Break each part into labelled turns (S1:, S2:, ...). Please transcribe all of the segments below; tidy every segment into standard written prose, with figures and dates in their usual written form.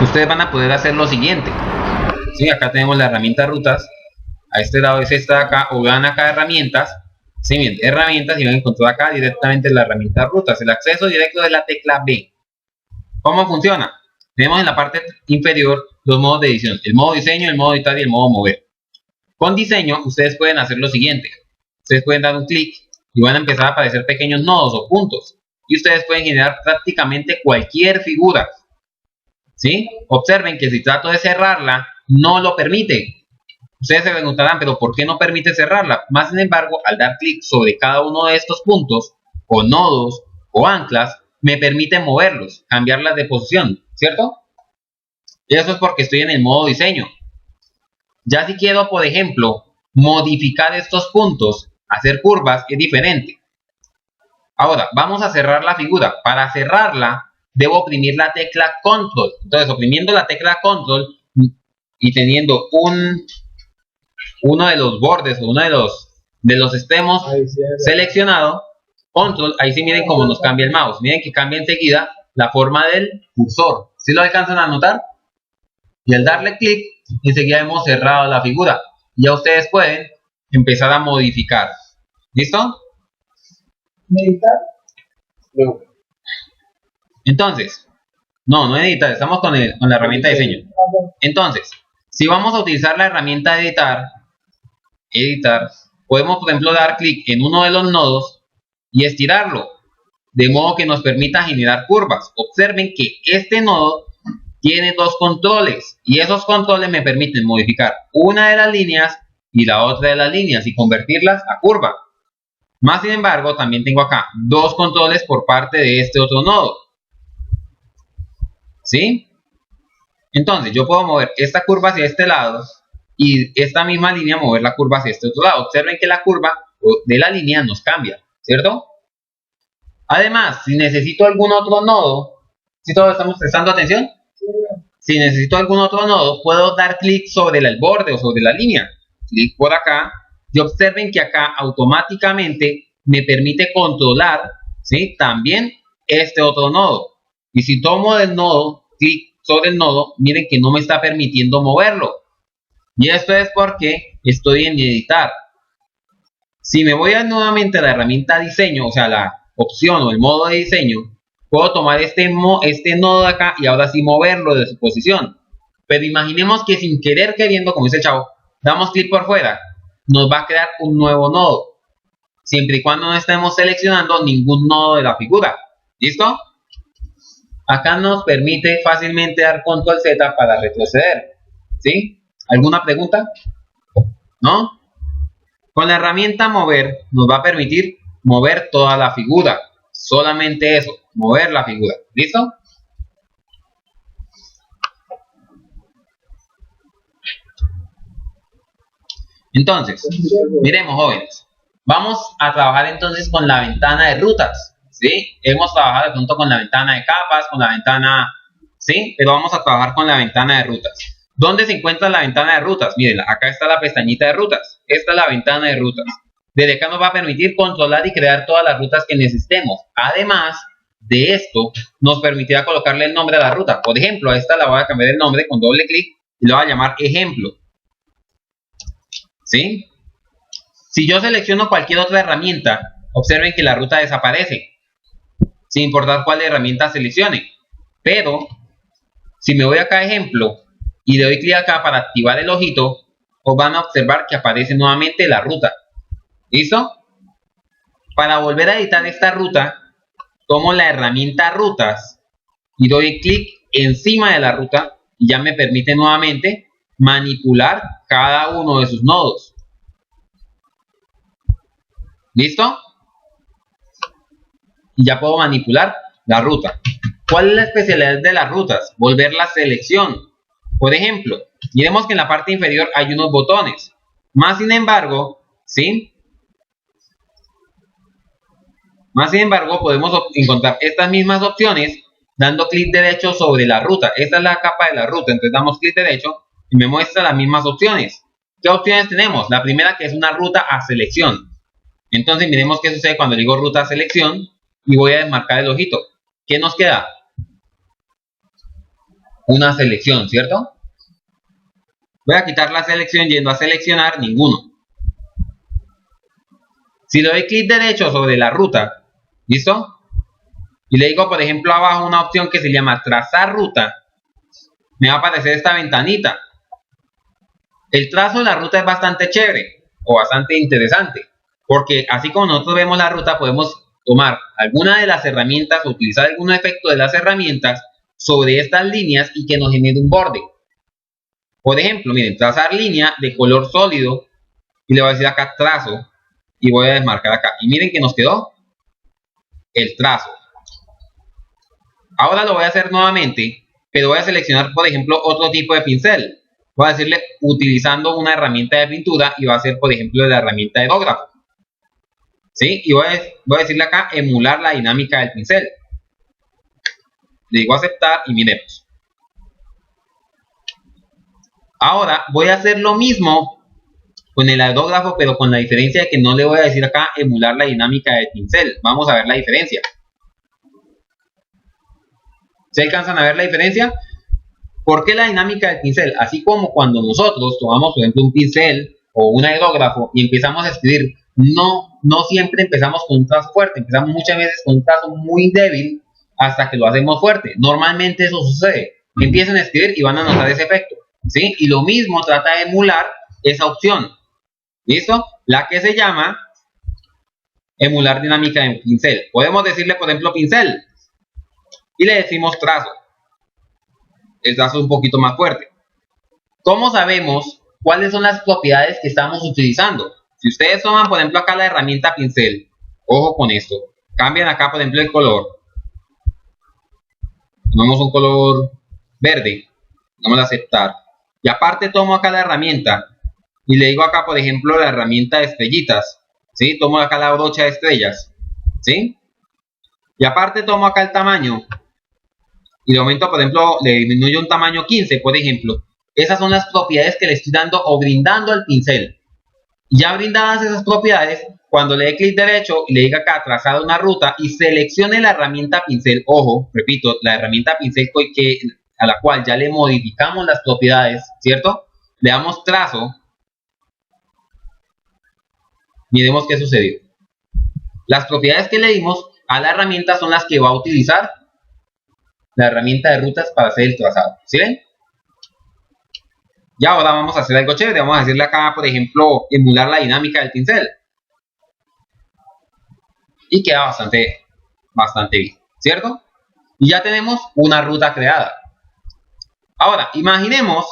S1: ustedes van a poder hacer lo siguiente. ¿Sí? Acá tenemos la herramienta rutas. A este lado es esta de acá, o vean acá herramientas. ¿Sí? Bien, herramientas, y van a encontrar acá directamente la herramienta rutas. El acceso directo de la tecla B. ¿Cómo funciona? Tenemos en la parte inferior los modos de edición: el modo diseño, el modo editar y el modo mover. Con diseño ustedes pueden hacer lo siguiente: ustedes pueden dar un clic y van a empezar a aparecer pequeños nodos o puntos, y ustedes pueden generar prácticamente cualquier figura. ¿Sí? Observen que si trato de cerrarla, no lo permite. Ustedes se preguntarán, pero ¿por qué no permite cerrarla? Más sin embargo, al dar clic sobre cada uno de estos puntos, o nodos, o anclas, me permite moverlos, cambiarlas de posición, ¿cierto? Y eso es porque estoy en el modo diseño. Ya si quiero, por ejemplo, modificar estos puntos, hacer curvas, es diferente. Ahora, vamos a cerrar la figura. Para cerrarla, debo oprimir la tecla Control. Entonces, oprimiendo la tecla Control y teniendo uno de los bordes o uno de los extremos seleccionado, Control, ahí sí miren cómo nos cambia el mouse. Miren que cambia enseguida la forma del cursor. ¿Sí lo alcanzan a notar? Y al darle clic, enseguida hemos cerrado la figura. Ya ustedes pueden empezar a modificar. ¿Listo?
S2: ¿Meditar?
S1: No. Entonces, no editar, estamos con la herramienta de diseño. Entonces, si vamos a utilizar la herramienta de editar, podemos, por ejemplo, dar clic en uno de los nodos y estirarlo, de modo que nos permita generar curvas. Observen que este nodo tiene dos controles, y esos controles me permiten modificar una de las líneas y la otra de las líneas y convertirlas a curva. Más sin embargo, también tengo acá dos controles por parte de este otro nodo. ¿Sí? Entonces yo puedo mover esta curva hacia este lado y esta misma línea mover la curva hacia este otro lado. Observen que la curva de la línea nos cambia, ¿cierto? Además, si necesito algún otro nodo, ¿sí todos estamos prestando atención? Si necesito algún otro nodo, puedo dar clic sobre el borde o sobre la línea. Clic por acá y observen que acá automáticamente me permite controlar, ¿sí?, también este otro nodo. Y si tomo del nodo, clic sobre el nodo, miren que no me está permitiendo moverlo. Y esto es porque estoy en editar. Si me voy nuevamente a la herramienta diseño, o sea, la opción o el modo de diseño, puedo tomar este nodo de acá y ahora sí moverlo de su posición. Pero imaginemos que sin querer queriendo, como dice el chavo, damos clic por fuera, nos va a crear un nuevo nodo, siempre y cuando no estemos seleccionando ningún nodo de la figura. ¿Listo? Acá nos permite fácilmente dar control Z para retroceder. ¿Sí? ¿Alguna pregunta? ¿No? Con la herramienta mover nos va a permitir mover toda la figura. Solamente eso, mover la figura. ¿Listo? Entonces, miremos, jóvenes. Vamos a trabajar entonces con la ventana de rutas. ¿Sí? Hemos trabajado de pronto con la ventana de capas, con la ventana... ¿Sí? Pero vamos a trabajar con la ventana de rutas. ¿Dónde se encuentra la ventana de rutas? Miren, acá está la pestañita de rutas. Esta es la ventana de rutas. Desde acá nos va a permitir controlar y crear todas las rutas que necesitemos. Además de esto, nos permitirá colocarle el nombre a la ruta. Por ejemplo, a esta la voy a cambiar el nombre con doble clic y lo voy a llamar ejemplo. ¿Sí? Si yo selecciono cualquier otra herramienta, observen que la ruta desaparece, sin importar cuál herramienta seleccione. Pero, si me voy acá a ejemplo y le doy clic acá para activar el ojito, os van a observar que aparece nuevamente la ruta. ¿Listo? Para volver a editar esta ruta, tomo la herramienta rutas y doy clic encima de la ruta y ya me permite nuevamente manipular cada uno de sus nodos. ¿Listo? Y ya puedo manipular la ruta. ¿Cuál es la especialidad de las rutas? Volver la selección. Por ejemplo, miremos que en la parte inferior hay unos botones. Más sin embargo, ¿sí? Más sin embargo, podemos encontrar estas mismas opciones dando clic derecho sobre la ruta. Esta es la capa de la ruta. Entonces damos clic derecho y me muestra las mismas opciones. ¿Qué opciones tenemos? La primera, que es una ruta a selección. Entonces miremos qué sucede cuando digo ruta a selección y voy a desmarcar el ojito. ¿Qué nos queda? una selección, ¿cierto? Voy a quitar la selección yendo a seleccionar ninguno. Si le doy clic derecho sobre la ruta, ¿listo? Y le digo, por ejemplo, abajo una opción que se llama trazar ruta, me va a aparecer esta ventanita. El trazo de la ruta es bastante chévere o bastante interesante, porque así como nosotros vemos la ruta, podemos tomar alguna de las herramientas o utilizar algún efecto de las herramientas sobre estas líneas y que nos genere un borde. Por ejemplo, miren, trazar línea de color sólido y le voy a decir acá trazo y voy a desmarcar acá. Y miren que nos quedó el trazo. Ahora lo voy a hacer nuevamente, pero voy a seleccionar, por ejemplo, otro tipo de pincel. Voy a decirle utilizando una herramienta de pintura y va a ser, por ejemplo, la herramienta aerógrafo. ¿Sí? Y voy a decirle acá emular la dinámica del pincel. Le digo aceptar y miremos. Ahora voy a hacer lo mismo con el aerógrafo, pero con la diferencia de que no le voy a decir acá emular la dinámica del pincel. Vamos a ver la diferencia. ¿Se alcanzan a ver la diferencia? ¿Por qué la dinámica del pincel? Así como cuando nosotros tomamos, por ejemplo, un pincel o un aerógrafo y empezamos a escribir, no siempre empezamos con un trazo fuerte, empezamos muchas veces con un trazo muy débil hasta que lo hacemos fuerte. Normalmente eso sucede. Empiezan a escribir y van a notar ese efecto, ¿sí? Y lo mismo trata de emular esa opción. ¿Listo? La que se llama emular dinámica en pincel. Podemos decirle, por ejemplo, pincel y le decimos trazo. El trazo es un poquito más fuerte. ¿Cómo sabemos cuáles son las propiedades que estamos utilizando? Si ustedes toman, por ejemplo, acá la herramienta pincel, ojo con esto, cambian acá, por ejemplo, el color. Tomamos un color verde, vamos a aceptar. Y aparte tomo acá la herramienta y le digo acá, por ejemplo, la herramienta de estrellitas. ¿Sí? Tomo acá la brocha de estrellas. ¿Sí? Y aparte tomo acá el tamaño y de momento, por ejemplo, le disminuyo un tamaño 15, por ejemplo. Esas son las propiedades que le estoy dando o brindando al pincel. Ya brindadas esas propiedades, cuando le dé clic derecho y le diga acá trazar una ruta y seleccione la herramienta pincel, ojo, repito, la herramienta pincel a la cual ya le modificamos las propiedades, ¿cierto? Le damos trazo. Miremos qué sucedió. Las propiedades que le dimos a la herramienta son las que va a utilizar la herramienta de rutas para hacer el trazado. ¿Sí ven? Y ahora vamos a hacer algo chévere. Vamos a decirle acá, por ejemplo, emular la dinámica del pincel. Y queda bastante bien, ¿cierto? Y ya tenemos una ruta creada. Ahora, imaginemos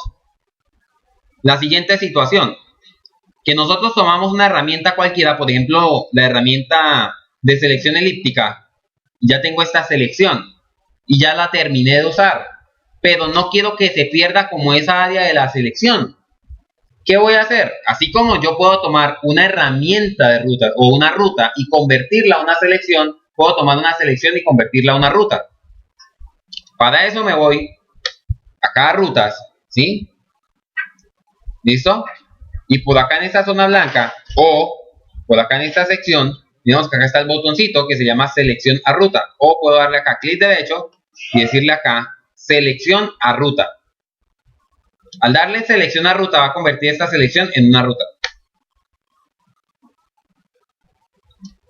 S1: la siguiente situación. Que nosotros tomamos una herramienta cualquiera, por ejemplo, la herramienta de selección elíptica. Ya tengo esta selección y ya la terminé de usar, pero no quiero que se pierda como esa área de la selección. ¿Qué voy a hacer? Así como yo puedo tomar una herramienta de ruta o una ruta y convertirla a una selección, puedo tomar una selección y convertirla a una ruta. Para eso me voy acá a rutas, ¿sí? ¿Listo? Y por acá en esta zona blanca o por acá en esta sección, digamos que acá está el botoncito que se llama selección a ruta, o puedo darle acá clic derecho y decirle acá selección a ruta. Al darle selección a ruta va a convertir esta selección en una ruta.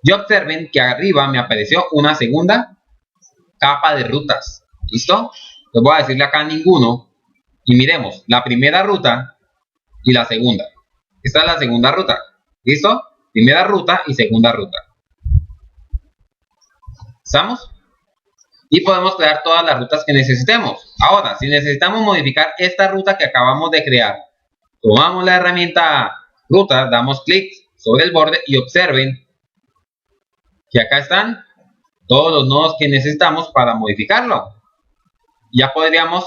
S1: Y observen que arriba me apareció una segunda capa de rutas. ¿Listo? Les voy a decirle acá ninguno y miremos la primera ruta y la segunda. Esta es la segunda ruta. ¿Listo? Primera ruta y segunda ruta. ¿Estamos? Y podemos crear todas las rutas que necesitemos. Ahora, si necesitamos modificar esta ruta que acabamos de crear, tomamos la herramienta ruta, damos clic sobre el borde y observen que acá están todos los nodos que necesitamos para modificarlo. Ya podríamos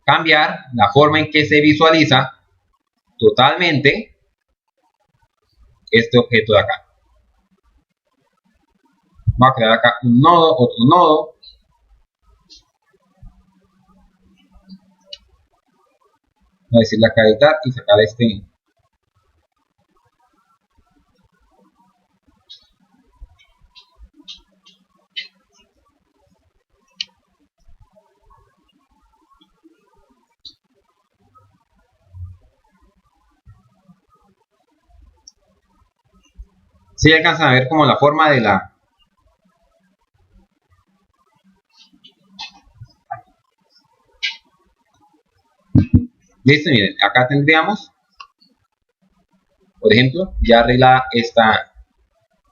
S1: cambiar la forma en que se visualiza totalmente este objeto de acá. Voy a crear acá un nodo, otro nodo. Voy a decirle acá editar y sacar este. Si alcanzan a ver como la forma de la... Listo, miren, acá tendríamos, por ejemplo, ya arreglada esta...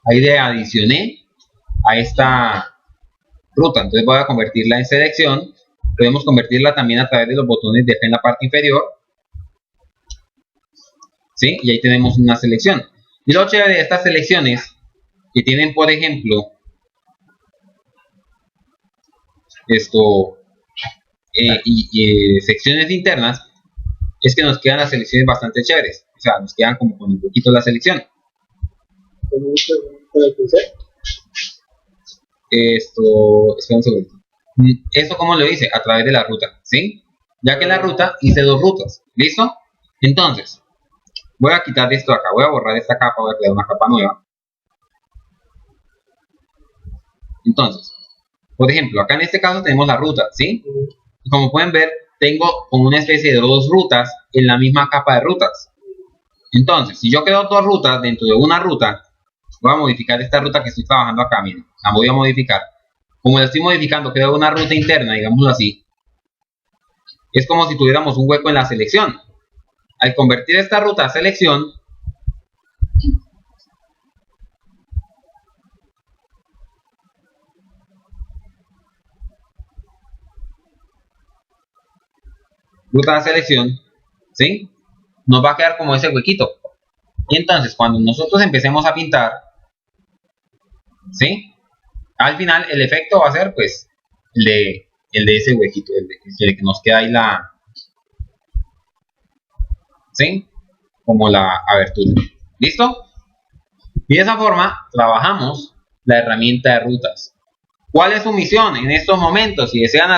S1: Ahí le adicioné a esta ruta, entonces voy a convertirla en selección. Podemos convertirla también a través de los botones de acá en la parte inferior, ¿sí? Y ahí tenemos una selección. Y lo chévere de estas selecciones que tienen, por ejemplo, secciones internas, es que nos quedan las selecciones bastante chéveres. O sea, nos quedan como con un poquito la selección. Espera un segundo. ¿Esto cómo lo hice? A través de la ruta, ¿sí? Ya que en la ruta hice dos rutas, ¿listo? Entonces, voy a quitar esto de acá, voy a borrar esta capa, voy a crear una capa nueva. Entonces, por ejemplo, acá en este caso tenemos la ruta, ¿sí? Como pueden ver, tengo como una especie de dos rutas en la misma capa de rutas. Entonces, si yo creo dos rutas dentro de una ruta, voy a modificar esta ruta que estoy trabajando acá, miren, la voy a modificar. Como la estoy modificando, creo una ruta interna, digámoslo así. Es como si tuviéramos un hueco en la selección. Al convertir esta ruta a selección, ruta a selección, ¿sí? Nos va a quedar como ese huequito. Y entonces, cuando nosotros empecemos a pintar, ¿sí? Al final, el efecto va a ser, pues, el de ese huequito, el de que nos queda ahí la... ¿sí? Como la abertura. ¿Listo? Y de esa forma, trabajamos la herramienta de rutas. ¿Cuál es su misión en estos momentos? Si desean hacer